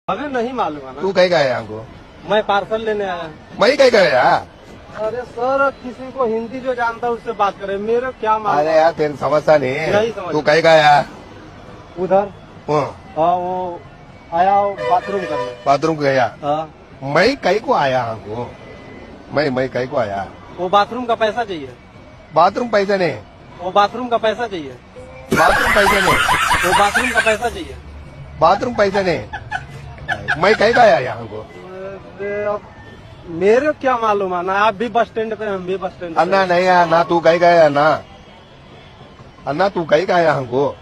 हमें नहीं मालूम है ना। तू कहीं गया हमको? मैं पार्सल लेने आया। मैं कहीं गया? अरे सर, किसी को हिंदी जो जानता है उससे बात करे, मेरे क्या मालूम। अरे यार तेरे समझता नहीं नहीं। समझ। तू कहीं गया? उधर हाँ, वो आया बाथरूम करने। बाथरूम गया? हाँ, मैं कहीं को आया हमको? मैं कहीं को आया? वो बाथरूम का पैसा चाहिए। बाथरूम पैसे नहीं। वो बाथरूम का पैसा चाहिए। बाथरूम पैसे नहीं। वो बाथरूम का पैसा चाहिए। बाथरूम पैसे नहीं। मैं कहीं का आया हमको? अरे अब मेरे क्या मालूम है ना। आप भी बस स्टैंड पे, हम भी बस स्टैंड पे। अन्ना नहीं आया ना। तू कहीं गया ना? अन्ना तू कहीं का आया हमको?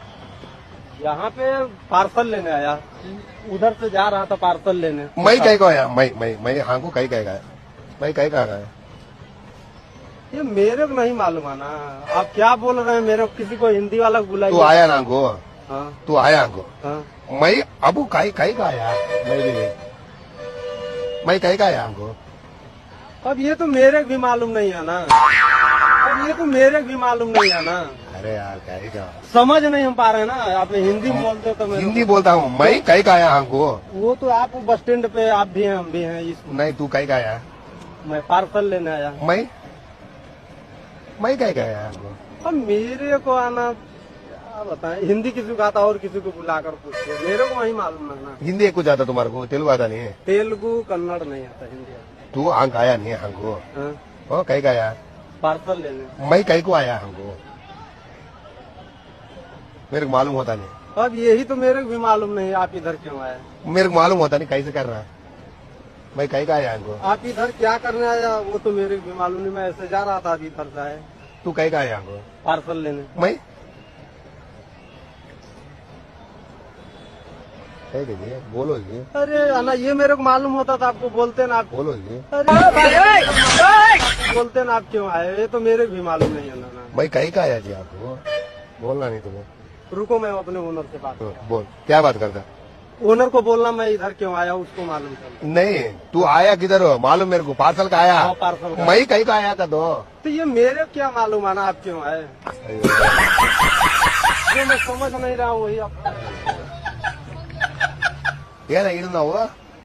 यहाँ पे पार्सल लेने आया। उधर से जा रहा था पार्सल लेने। मैं कहीं को आया? मैं हमको कहीं कहीं गया? मैं कहीं का गया? ये मेरे को नहीं मालूम है ना। आप क्या बोल रहे हैं? मेरे को किसी को हिंदी वाला को बुलाइए। तू आया ना हमको? हाँ तू आया हमको? हाँ। मैं अब कहीं कहीं का आया? मैं कहीं का आया हमको? अब ये तो मेरे को भी मालूम नहीं है ना। अब ये तो मेरे को भी मालूम नहीं है ना। अरे यार कहीं का? समझ नहीं हम पा रहे हैं ना। आप हिंदी बोलते तो मैं हिंदी बोलता हूँ। मैं कहीं का आया हमको? वो तो आप बस स्टैंड पे आप भी हैं, हम भी हैं। नहीं तू कहीं का आया? मैं पार्सल लेने आया। मैं कहीं का आया हमको? अब मेरे को आना क्या बताएं। हिंदी किसी को आता और किसी को बुलाकर पूछिए, मेरे को वही मालूम है ना। हिंदी कुछ आता तुम्हारे को? तेलुगु आता नहीं है? तेलुगु कन्नड़ नहीं आता, हिंदी आता। तू आंख आया नहीं है हमको? हाँ? ओ कहीं का आया? पार्सल लेने। मैं कहीं को आया हमको? मेरे को मालूम होता नहीं। अब यही तो मेरे को भी मालूम नहीं, आप इधर क्यों आए। मेरे को मालूम होता नहीं कैसे कर रहा है। मैं कहीं का आया हमको? आप इधर क्या करने आया वो तो मेरे को भी मालूम नहीं। मैं ऐसे जा रहा था, अभी इधर से आए तू कहीं का आया हमको? पार्सल लेने। मैं कहीं गई? बोलो जी। अरे अना, ये मेरे को मालूम होता था आपको बोलते ना आप। बोलो जी। अरे बोलते ना आप क्यों आए, ये तो मेरे को भी मालूम नहीं है ना। मैं कहीं का आया जी आपको? बोलना नहीं तुम्हें? रुको, मैं अपने ओनर से बात। बोल क्या बात करता? ओनर को बोलना मैं इधर क्यों आया, उसको मालूम चल। नहीं तू आया किधर हो मालूम मेरे को? पार्सल का आया? हाँ, पार्सल का। मैं कहीं का आया था तो ये मेरे को क्या मालूम है ना आप क्यों आए। जो मैं समझ नहीं रहा हूँ वही आप। ಏನ ಇದು ನಾವು